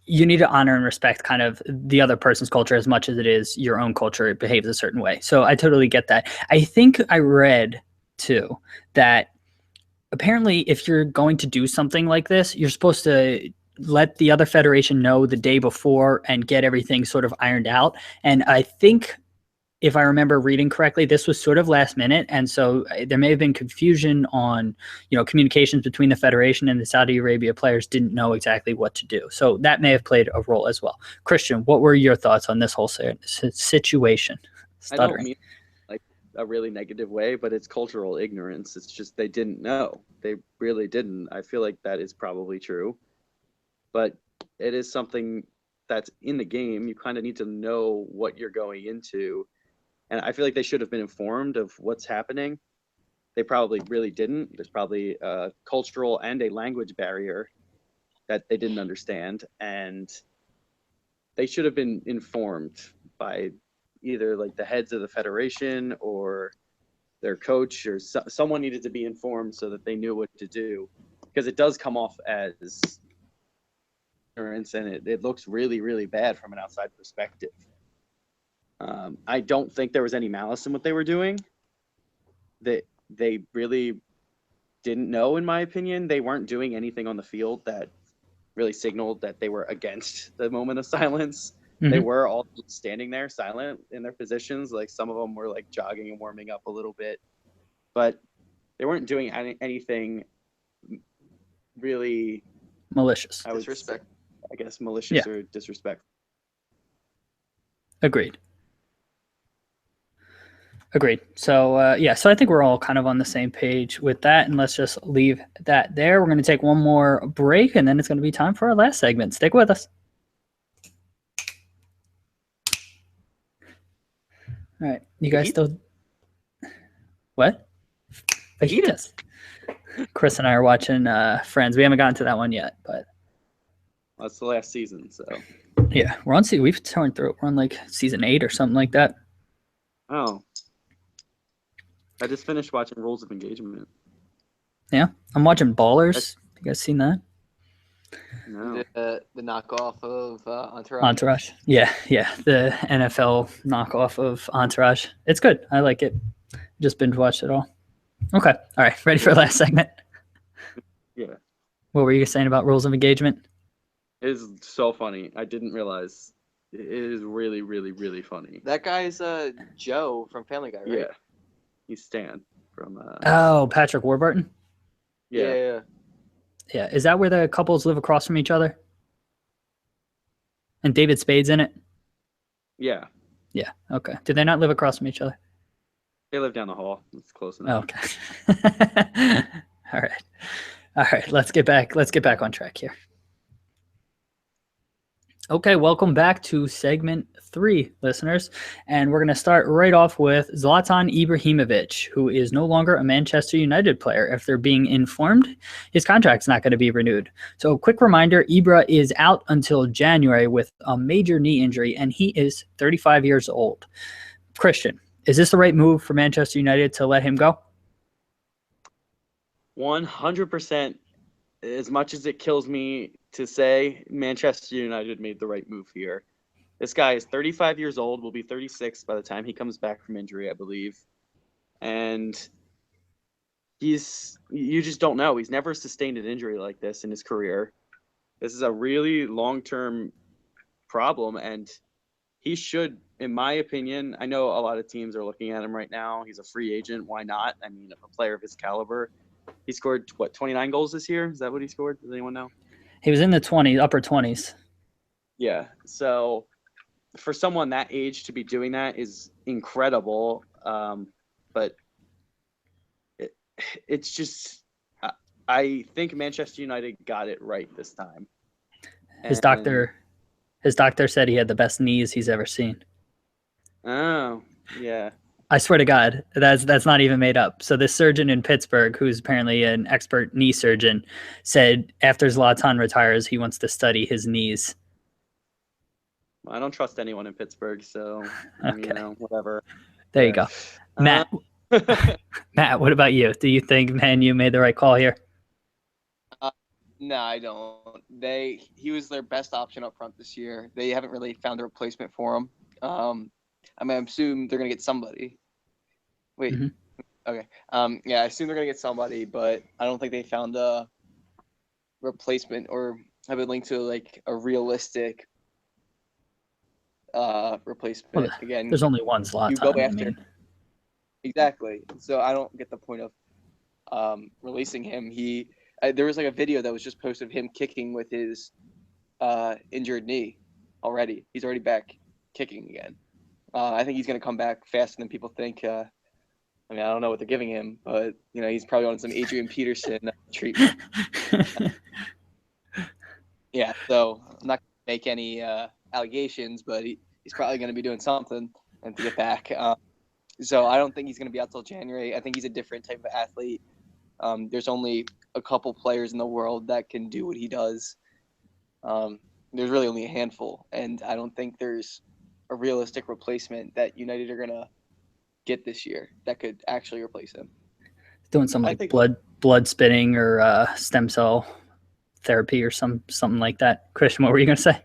Speaker 1: need to honor and respect kind of the other person's culture as much as it is your own culture. It behaves a certain way. So I totally get that. I think I read too that apparently if you're going to do something like this, you're supposed to let the other federation know the day before and get everything sort of ironed out. And I think, if I remember reading correctly, this was sort of last minute. And so there may have been confusion on, communications between the federation, and the Saudi Arabia players didn't know exactly what to do. So that may have played a role as well. Christian, what were your thoughts on this whole situation?
Speaker 2: I don't mean like a really negative way, but it's cultural ignorance. It's just they didn't know. They really didn't. I feel like that is probably true. But it is something that's in the game. You kind of need to know what you're going into. And I feel like they should have been informed of what's happening. They probably really didn't. There's probably a cultural and a language barrier that they didn't understand. And they should have been informed by either like the heads of the federation or their coach, or someone needed to be informed so that they knew what to do. Because it does come off as ignorance, and it looks really, really bad from an outside perspective. I don't think there was any malice in what they were doing. They really didn't know, in my opinion. They weren't doing anything on the field that really signaled that they were against the moment of silence. Mm-hmm. They were all standing there silent in their positions. Like some of them were like jogging and warming up a little bit, but they weren't doing anything really
Speaker 1: malicious.
Speaker 3: Disrespect.
Speaker 2: I guess malicious or disrespectful.
Speaker 1: Agreed. So, so I think we're all kind of on the same page with that, and let's just leave that there. We're going to take one more break, and then it's going to be time for our last segment. Stick with us. All right. You guys still... What? Fajitas. Chris and I are watching Friends. We haven't gotten to that one yet, but...
Speaker 2: That's the last season, so...
Speaker 1: Yeah, we've torn through it. We're on like season 8 or something like that.
Speaker 2: Oh. I just finished watching Rules of Engagement.
Speaker 1: Yeah, I'm watching Ballers. You guys seen that?
Speaker 2: No.
Speaker 3: The knockoff of Entourage.
Speaker 1: Entourage. Yeah. The NFL knockoff of Entourage. It's good. I like it. Just binge watched it all. Okay. All right. Ready for the last segment?
Speaker 2: Yeah.
Speaker 1: What were you saying about Rules of Engagement?
Speaker 2: It is so funny. I didn't realize. It is really, really, really funny.
Speaker 3: That guy's Joe from Family Guy, right?
Speaker 2: Yeah. He's Stan from...
Speaker 1: Patrick Warburton?
Speaker 3: Yeah.
Speaker 1: Yeah. Is that where the couples live across from each other? And David Spade's in it?
Speaker 2: Yeah.
Speaker 1: Yeah. Okay. Do they not live across from each other?
Speaker 2: They live down the hall. It's close enough.
Speaker 1: Okay. All right. Let's get back on track here. Okay, welcome back to segment 3, listeners. And we're going to start right off with Zlatan Ibrahimovic, who is no longer a Manchester United player. If they're being informed, his contract's not going to be renewed. So quick reminder, Ibra is out until January with a major knee injury, and he is 35 years old. Christian, is this the right move for Manchester United to let him go?
Speaker 2: 100%. As much as it kills me to say, Manchester United made the right move here. This guy is 35 years old, will be 36 by the time he comes back from injury, I believe. And you just don't know. He's never sustained an injury like this in his career. This is a really long-term problem, and he should, in my opinion, I know a lot of teams are looking at him right now. He's a free agent. Why not? I mean, a player of his caliber. He scored, 29 goals this year? Is that what he scored? Does anyone know?
Speaker 1: He was in the upper 20s.
Speaker 2: Yeah. So for someone that age to be doing that is incredible. But it's just, I think Manchester United got it right this time.
Speaker 1: His doctor said he had the best knees he's ever seen.
Speaker 2: Oh, yeah.
Speaker 1: I swear to God, that's not even made up. So this surgeon in Pittsburgh, who's apparently an expert knee surgeon, said after Zlatan retires, he wants to study his knees.
Speaker 2: I don't trust anyone in Pittsburgh, so
Speaker 1: Okay.
Speaker 2: whatever.
Speaker 1: There you go. Matt, Matt, what about you? Do you think Man U made the right call here?
Speaker 3: No, I don't. He was their best option up front this year. They haven't really found a replacement for him. I assume they're gonna get somebody. Wait.
Speaker 1: Mm-hmm.
Speaker 3: Okay. Yeah, I assume they're gonna get somebody, but I don't think they found a replacement or have it linked to like a realistic replacement.
Speaker 1: Well,
Speaker 3: Again,
Speaker 1: there's only one Zlatan.
Speaker 3: you go after. Exactly. So I don't get the point of releasing him. There was like a video that was just posted of him kicking with his injured knee already. He's already back kicking again. I think he's going to come back faster than people think. I don't know what they're giving him, but he's probably on some Adrian Peterson treatment. Yeah, so I'm not going to make any allegations, but he's probably going to be doing something and to get back. So I don't think he's going to be out till January. I think he's a different type of athlete. There's only a couple players in the world that can do what he does. There's really only a handful, and I don't think there's a realistic replacement that United are gonna get this year that could actually replace him.
Speaker 1: Doing some like blood spitting or stem cell therapy or something like that. Christian, what were you gonna say?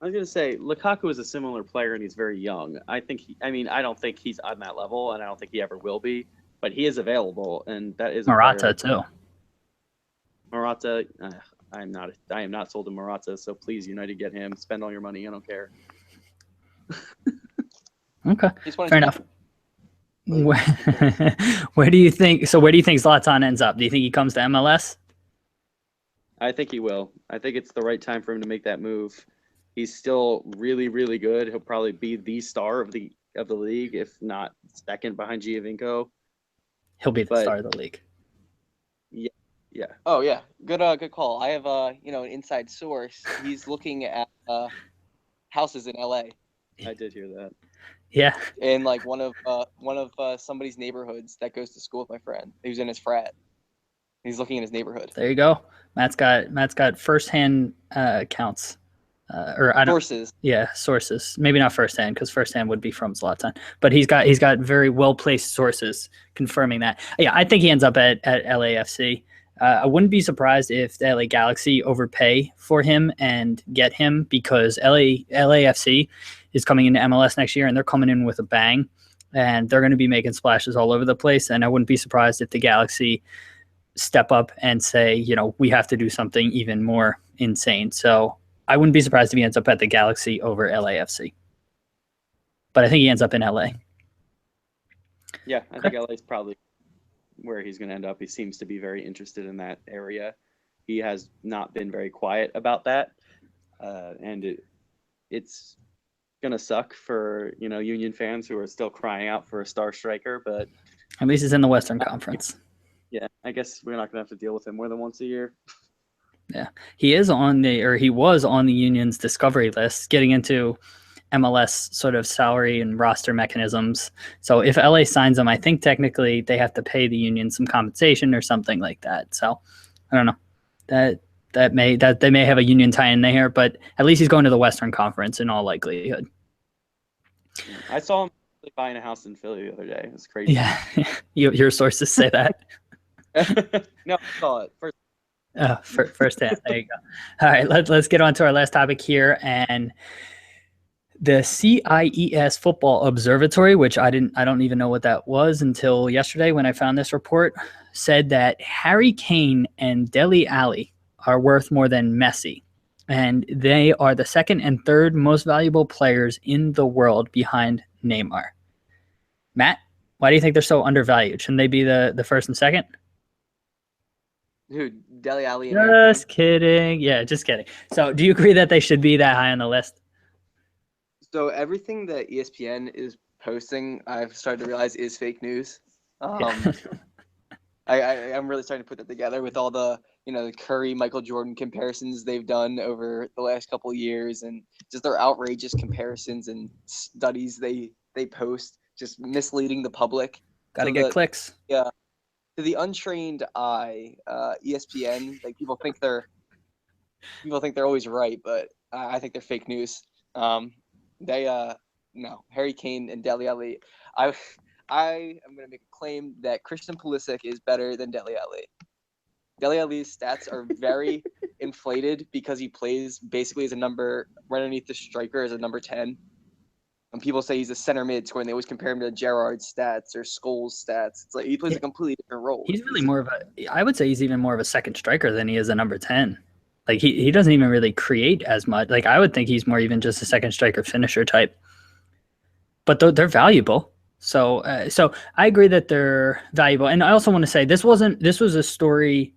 Speaker 2: I was gonna say Lukaku is a similar player and he's very young. I don't think he's on that level, and I don't think he ever will be. But he is available, and that is
Speaker 1: Morata too.
Speaker 2: Morata, I am not sold to Morata. So please, United, get him. Spend all your money. I don't care.
Speaker 1: Okay, fair enough. Where do you think? So where do you think Zlatan ends up? Do you think he comes to MLS?
Speaker 2: I think he will. I think it's the right time for him to make that move. He's still really, really good. He'll probably be the star of the league, if not second behind Giovinco.
Speaker 1: He'll be the star of the league.
Speaker 2: Yeah.
Speaker 3: Oh yeah, good call. I have an inside source. He's looking at houses in LA.
Speaker 2: I did hear that.
Speaker 1: Yeah.
Speaker 3: In like one of somebody's neighborhoods that goes to school with my friend. He was in his frat. He's looking in his neighborhood.
Speaker 1: There you go. Matt's got firsthand accounts.
Speaker 3: Sources.
Speaker 1: Yeah, sources. Maybe not firsthand, because firsthand would be from Zlatan. But he's got very well placed sources confirming that. Yeah, I think he ends up at LAFC. I wouldn't be surprised if the LA Galaxy overpay for him and get him, because LAFC is coming into MLS next year, and they're coming in with a bang, and they're going to be making splashes all over the place. And I wouldn't be surprised if the Galaxy step up and say, we have to do something even more insane. So I wouldn't be surprised if he ends up at the Galaxy over LAFC. But I think he ends up in LA.
Speaker 2: Yeah, I think LA is probably where he's going to end up. He seems to be very interested in that area. He has not been very quiet about that. And it's going to suck for, Union fans who are still crying out for a star striker. But
Speaker 1: at least he's in the Western Conference.
Speaker 2: Yeah, I guess we're not going to have to deal with him more than once a year.
Speaker 1: Yeah, he was on the Union's discovery list, getting into MLS sort of salary and roster mechanisms. So if LA signs him, I think technically they have to pay the Union some compensation or something like that. So I don't know. That they may have a Union tie in there, but at least he's going to the Western Conference in all likelihood.
Speaker 2: I saw him literally buying a house in Philly the other day. It was crazy.
Speaker 1: Yeah, your sources say that.
Speaker 2: No, I saw it first.
Speaker 1: First hand. There you go. All right, let's get on to our last topic here, and the CIES Football Observatory, which I don't even know what that was until yesterday when I found this report, said that Harry Kane and Dele Alli are worth more than Messi, and they are the second and third most valuable players in the world behind Neymar. Matt, why do you think they're so undervalued? Shouldn't they be the first and second?
Speaker 3: Who, Dele Alli and Harry Kane?
Speaker 1: Just kidding. Yeah, just kidding. So do you agree that they should be that high on the list?
Speaker 3: So everything that ESPN is posting, I've started to realize is fake news.
Speaker 1: Yeah.
Speaker 3: I'm really starting to put that together with all the the Curry Michael Jordan comparisons they've done over the last couple of years, and just their outrageous comparisons and studies they post, just misleading the public.
Speaker 1: Got to
Speaker 3: So
Speaker 1: get clicks.
Speaker 3: Yeah, to the untrained eye, ESPN, like people think they're always right, but I think they're fake news. No, Harry Kane and Dele Alli. I am going to make a claim that Christian Pulisic is better than Dele Alli. Dele Alli's stats are very inflated because he plays basically as a number right underneath the striker as a number 10. And people say he's a center mid scorer, and they always compare him to Gerrard's stats or Scholes' stats. It's like he plays a completely different role.
Speaker 1: He's really more of I would say he's even more of a second striker than he is a number 10. Like he doesn't even really create as much. Like I would think he's more even just a second striker finisher type. But they're valuable. So I agree that they're valuable. And I also want to say this was a story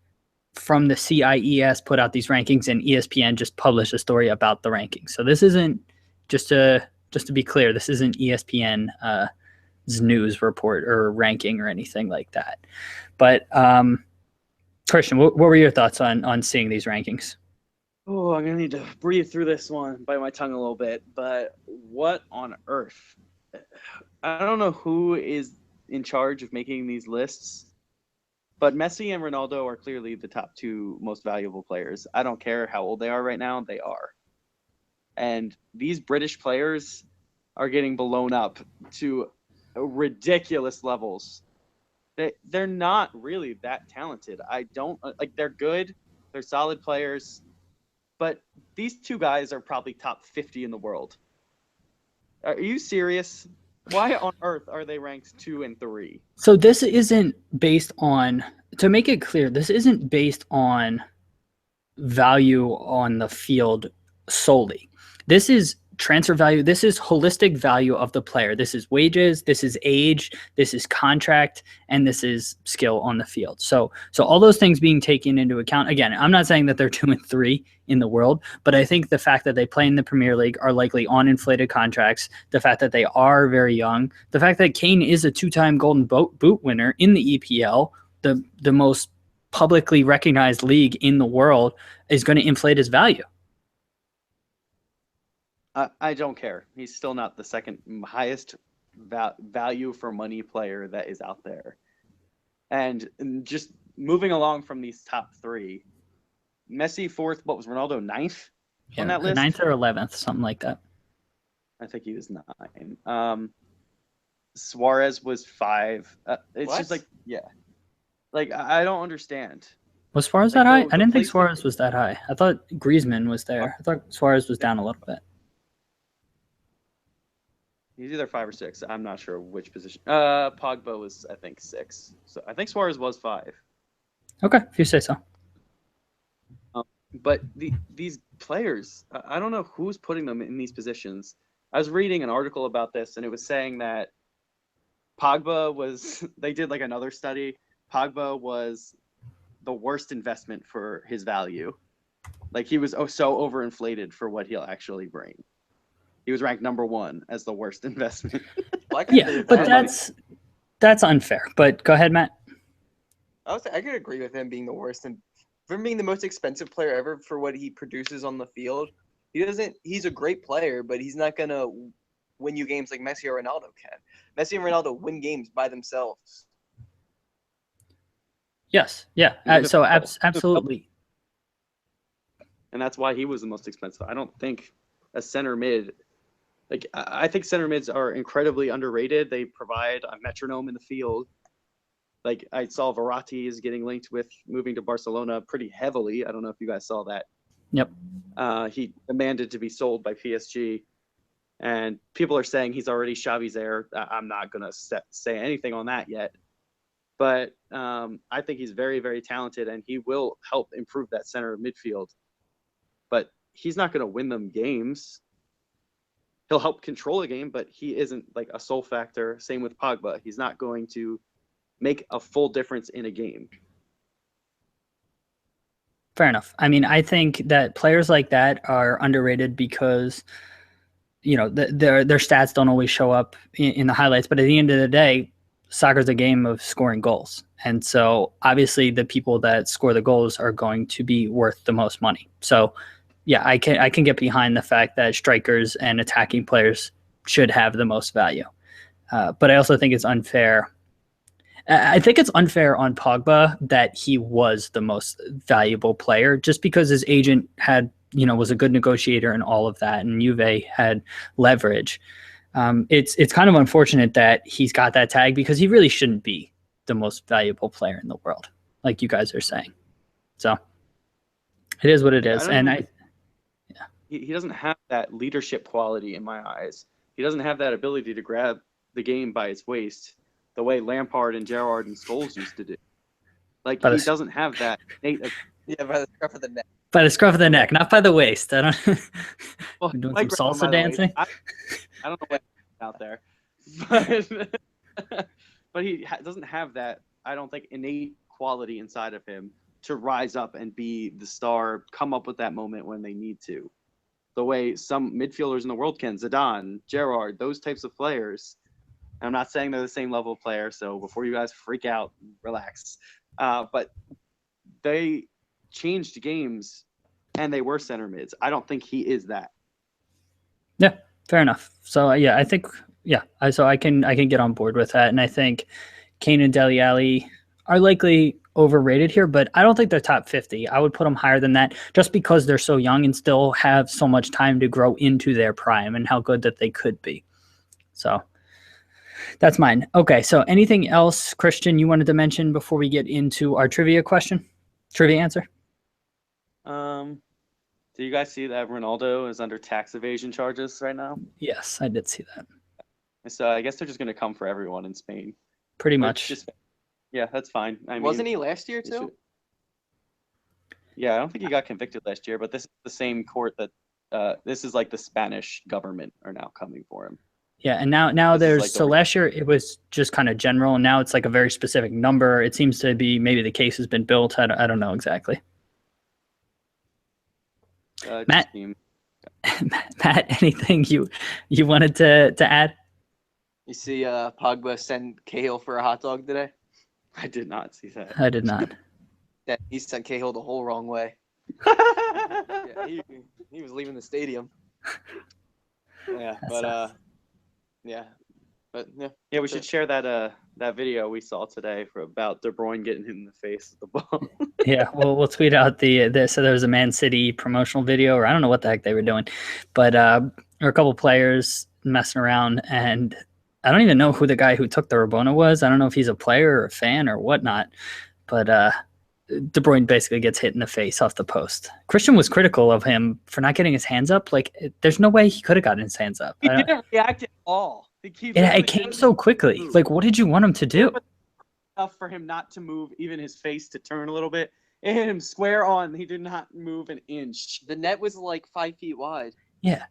Speaker 1: from the CIES put out these rankings, and ESPN just published a story about the rankings. So this isn't just to be clear, this isn't ESPN's news report or ranking or anything like that. But Christian, what were your thoughts on seeing these rankings?
Speaker 2: Oh, I'm gonna need to breathe through this one, bite my tongue a little bit. But what on earth? I don't know who is in charge of making these lists, but Messi and Ronaldo are clearly the top two most valuable players. I don't care how old they are right now, they are. And these British players are getting blown up to ridiculous levels. They're not really that talented. They're good, they're solid players, but these two guys are probably top 50 in the world. Are you serious? Why on earth are they ranked 2 and 3?
Speaker 1: So this isn't based on, to make it clear, this isn't based on value on the field solely. This is transfer value. This is holistic value of the player. This is wages, this is age, this is contract, and this is skill on the field. So all those things being taken into account. Again, I'm not saying that they're 2 and 3 in the world, but I think the fact that they play in the Premier League, are likely on inflated contracts, the fact that they are very young, the fact that Kane is a 2-time Golden Boot winner in the EPL, the most publicly recognized league in the world, is going to inflate his value.
Speaker 2: I don't care. He's still not the second highest value for money player that is out there. And just moving along from these top 3, Messi 4th, what was Ronaldo 9th on that list?
Speaker 1: 9th or 11th, something like that.
Speaker 2: I think he was 9. Suarez was 5. It's just like, yeah. Like, I don't understand.
Speaker 1: Was Suarez that high? I didn't think Suarez was that high. I thought Griezmann was there. I thought Suarez was down a little bit.
Speaker 2: He's either 5 or 6. I'm not sure which position. Pogba was, I think, 6. So I think Suarez was 5.
Speaker 1: Okay, if you say so.
Speaker 2: But these players, I don't know who's putting them in these positions. I was reading an article about this, and it was saying that Pogba was, they did like another study. Pogba was the worst investment for his value. Like he was so overinflated for what he'll actually bring. He was ranked number 1 as the worst investment.
Speaker 1: Yeah, but that's unfair. But go ahead, Matt.
Speaker 3: I could agree with him being the worst, and for him being the most expensive player ever for what he produces on the field. He's a great player, but he's not gonna win you games like Messi or Ronaldo can. Messi and Ronaldo win games by themselves.
Speaker 1: Yes, yeah. So absolutely.
Speaker 2: And that's why he was the most expensive. I don't think a center mid Like, I think center mids are incredibly underrated. They provide a metronome in the field. Like, I saw Verratti is getting linked with moving to Barcelona pretty heavily. I don't know if you guys saw that.
Speaker 1: Yep.
Speaker 2: He demanded to be sold by PSG. And people are saying he's already Xavi's heir. I'm not going to say anything on that yet. But I think he's very, very talented, and he will help improve that center midfield. But he's not going to win them games. He'll help control a game, but he isn't like a sole factor. Same with Pogba. He's not going to make a full difference in a game.
Speaker 1: Fair enough. I mean, I think that players like that are underrated because, you know, their stats don't always show up in the highlights. But at the end of the day, soccer's a game of scoring goals. And so obviously the people that score the goals are going to be worth the most money. So yeah, I can get behind the fact that strikers and attacking players should have the most value. But I also think it's unfair. I think it's unfair on Pogba that he was the most valuable player just because his agent had, you know, was a good negotiator and all of that, and Juve had leverage. It's kind of unfortunate that he's got that tag because he really shouldn't be the most valuable player in the world, like you guys are saying. So it is what it is.
Speaker 2: He doesn't have that leadership quality in my eyes. He doesn't have that ability to grab the game by its waist the way Lampard and Gerrard and Scholes used to do. Like, he doesn't have that innate.
Speaker 3: Yeah, by the scruff of the neck.
Speaker 1: By the scruff of the neck, not by the waist. I don't.
Speaker 2: Well,
Speaker 1: doing some salsa dancing.
Speaker 2: I don't know what's out there, but he doesn't have that. I don't think innate quality inside of him to rise up and be the star, come up with that moment when they need to. The way some midfielders in the world can, Zidane, Gerrard, those types of players. I'm not saying they're the same level of player, so before you guys freak out, relax. But they changed games, and they were center mids. I don't think he is that.
Speaker 1: Yeah, fair enough. So yeah, I think so I can get on board with that, and I think Kane and Dele Alli are likely overrated here, but I don't think they're top 50. I would put them higher than that just because they're so young and still have so much time to grow into their prime and how good that they could be. So that's mine. Okay, so anything else, Christian, you wanted to mention before we get into our trivia answer?
Speaker 2: Do you guys see that Ronaldo is under tax evasion charges right now?
Speaker 1: Yes, I did see that.
Speaker 2: So I guess they're just going to come for everyone in Spain.
Speaker 1: Pretty much.
Speaker 2: Yeah, that's fine.
Speaker 3: Wasn't he last year too?
Speaker 2: Yeah, I don't think he got convicted last year, but this is the same court that this is like the Spanish government are now coming for him.
Speaker 1: Yeah, and now there's so last year it was just kind of general, and now it's like a very specific number. It seems to be maybe the case has been built. I don't know exactly. Matt, anything you wanted to add?
Speaker 3: You see Pogba send Cahill for a hot dog today?
Speaker 2: I did not see that.
Speaker 1: I did not.
Speaker 3: Yeah, he sent Cahill the whole wrong way. Yeah, he was leaving the stadium. Yeah,
Speaker 2: we should share that video we saw today about De Bruyne getting hit in the face with the ball.
Speaker 1: Yeah, we'll tweet out so there was a Man City promotional video, or I don't know what the heck they were doing, but there were a couple players messing around, and I don't even know who the guy who took the Rabona was. I don't know if he's a player or a fan or whatnot, but De Bruyne basically gets hit in the face off the post. Christian was critical of him for not getting his hands up. Like, there's no way he could have gotten his hands up.
Speaker 2: He didn't react at all.
Speaker 1: It came so quickly. Like, what did you want him to do?
Speaker 2: Enough for him not to move even his face to turn a little bit. And hit him square on. He did not move an inch.
Speaker 3: The net was like 5 feet wide.
Speaker 1: Yeah.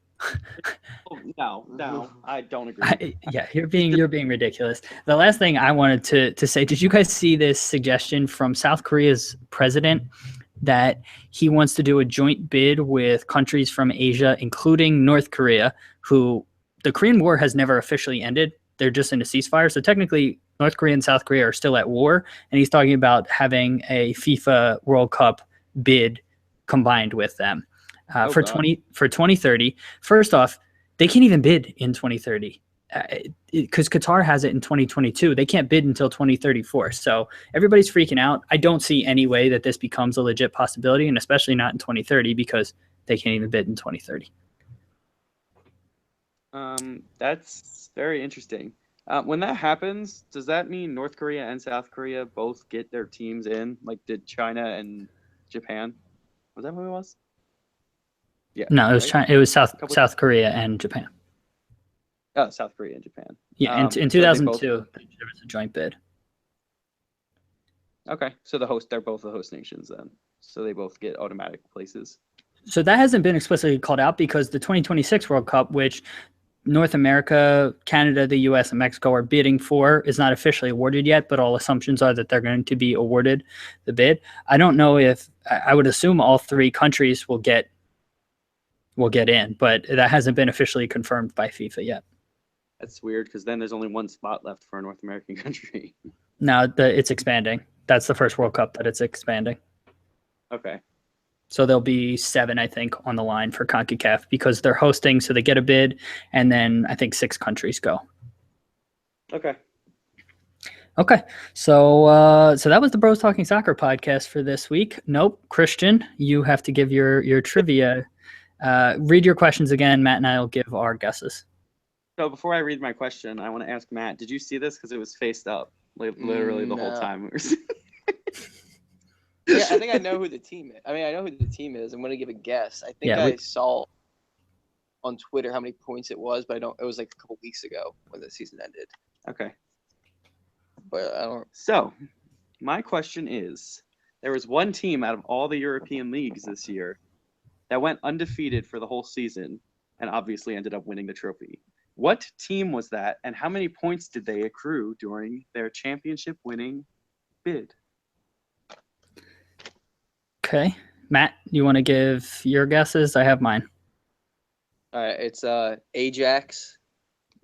Speaker 2: No, I don't agree.
Speaker 1: You're being ridiculous. The last thing I wanted to say, did you guys see this suggestion from South Korea's president that he wants to do a joint bid with countries from Asia, including North Korea, who the Korean War has never officially ended. They're just in a ceasefire. So technically North Korea and South Korea are still at war. And he's talking about having a FIFA World Cup bid combined with them. For 2030. First off, they can't even bid in 2030 because Qatar has it in 2022. They can't bid until 2034. So everybody's freaking out. I don't see any way that this becomes a legit possibility, and especially not in 2030 because they can't even bid in 2030.
Speaker 2: That's very interesting. When that happens, does that mean North Korea and South Korea both get their teams in? Like, did China and Japan? Was that who it was? Yeah.
Speaker 1: No, it was
Speaker 2: right?
Speaker 1: China. It was
Speaker 2: Couple-
Speaker 1: South Korea and Japan.
Speaker 2: Oh, South Korea and Japan.
Speaker 1: Yeah, in
Speaker 2: So they
Speaker 1: 2002,
Speaker 2: both-
Speaker 1: there was a joint bid.
Speaker 2: Okay, so they're both the host nations then. So they both get automatic places.
Speaker 1: So that hasn't been explicitly called out because the 2026 World Cup, which North America, Canada, the US, and Mexico are bidding for, is not officially awarded yet, but all assumptions are that they're going to be awarded the bid. I don't know if I would assume all three countries will get in, but that hasn't been officially confirmed by FIFA yet.
Speaker 2: That's weird because then there's only one spot left for a North American country.
Speaker 1: Now it's expanding. That's the first World Cup that it's expanding.
Speaker 2: Okay.
Speaker 1: So there'll be 7, I think, on the line for CONCACAF because they're hosting, so they get a bid, and then I think 6 countries go.
Speaker 2: Okay.
Speaker 1: Okay, so that was the Bros Talking Soccer podcast for this week. Nope, Christian, you have to give your trivia. Read your questions again. Matt and I will give our guesses.
Speaker 2: So before I read my question, I want to ask Matt, did you see this? Because it was faced up literally the whole
Speaker 3: No.
Speaker 2: time.
Speaker 3: Yeah, I think I know who the team is. I mean, I know who the team is. I'm going to give a guess. I think
Speaker 1: Yeah,
Speaker 3: I saw on Twitter how many points it was, but I don't. It was like a couple weeks ago when the season ended.
Speaker 2: Okay.
Speaker 3: But I don't.
Speaker 2: So my question is, there was one team out of all the European leagues this year that went undefeated for the whole season and obviously ended up winning the trophy. What team was that, and how many points did they accrue during their championship-winning bid?
Speaker 1: Okay, Matt, you want to give your guesses? I have mine.
Speaker 3: All right, it's Ajax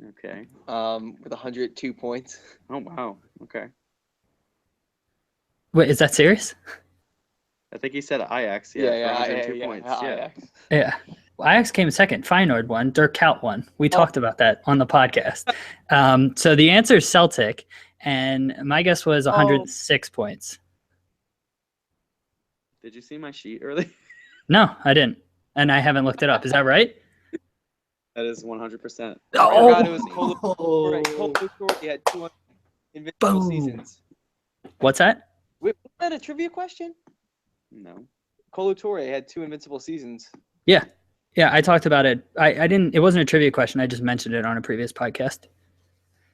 Speaker 2: Okay.
Speaker 3: with 102 points.
Speaker 2: Oh, wow. Okay.
Speaker 1: Wait, is that serious?
Speaker 2: I think he said Ajax. Yeah, for 102 points. Yeah.
Speaker 3: Ajax.
Speaker 1: Yeah. Ajax came second. Feyenoord won. Dirk Kuyt won. We talked about that on the podcast. So the answer is Celtic, and my guess was 106 points.
Speaker 2: Did you see my sheet earlier?
Speaker 1: No, I didn't, and I haven't looked it up. Is that right?
Speaker 2: That is 100%.
Speaker 3: Oh, God, it was Colo. He had 200 invincible
Speaker 1: Boom.
Speaker 3: seasons.
Speaker 1: What's that?
Speaker 3: Wait, was that a trivia question?
Speaker 2: No.
Speaker 3: Colo Torre had 2 invincible seasons.
Speaker 1: Yeah, I talked about it. I didn't. It wasn't a trivia question. I just mentioned it on a previous podcast.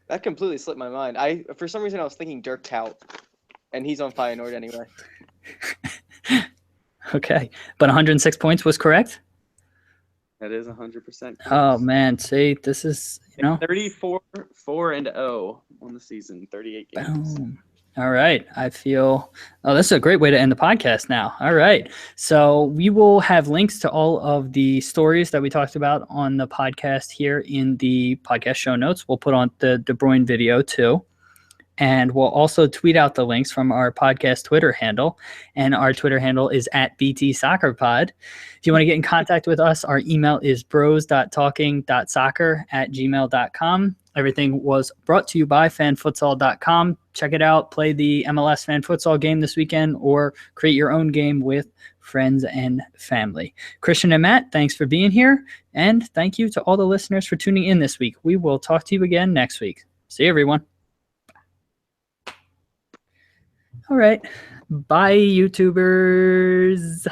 Speaker 3: That completely slipped my mind. For some reason I was thinking Dirk Kuyt, and he's on Feyenoord anyway.
Speaker 1: Okay, but 106 points was correct.
Speaker 2: That is 100%.
Speaker 1: Oh man, see, this is
Speaker 2: 34-4-0 on the season, 38 games.
Speaker 1: Boom. All right. I feel, this is a great way to end the podcast now. All right. So we will have links to all of the stories that we talked about on the podcast here in the podcast show notes. We'll put on the De Bruyne video too. And we'll also tweet out the links from our podcast Twitter handle. And our Twitter handle is @BTSoccerPod. If you want to get in contact with us, our email is bros.talking.soccer@gmail.com. Everything was brought to you by fanfutsal.com. Check it out. Play the MLS Fan Futsal game this weekend or create your own game with friends and family. Christian and Matt, thanks for being here. And thank you to all the listeners for tuning in this week. We will talk to you again next week. See you, everyone. All right. Bye, YouTubers.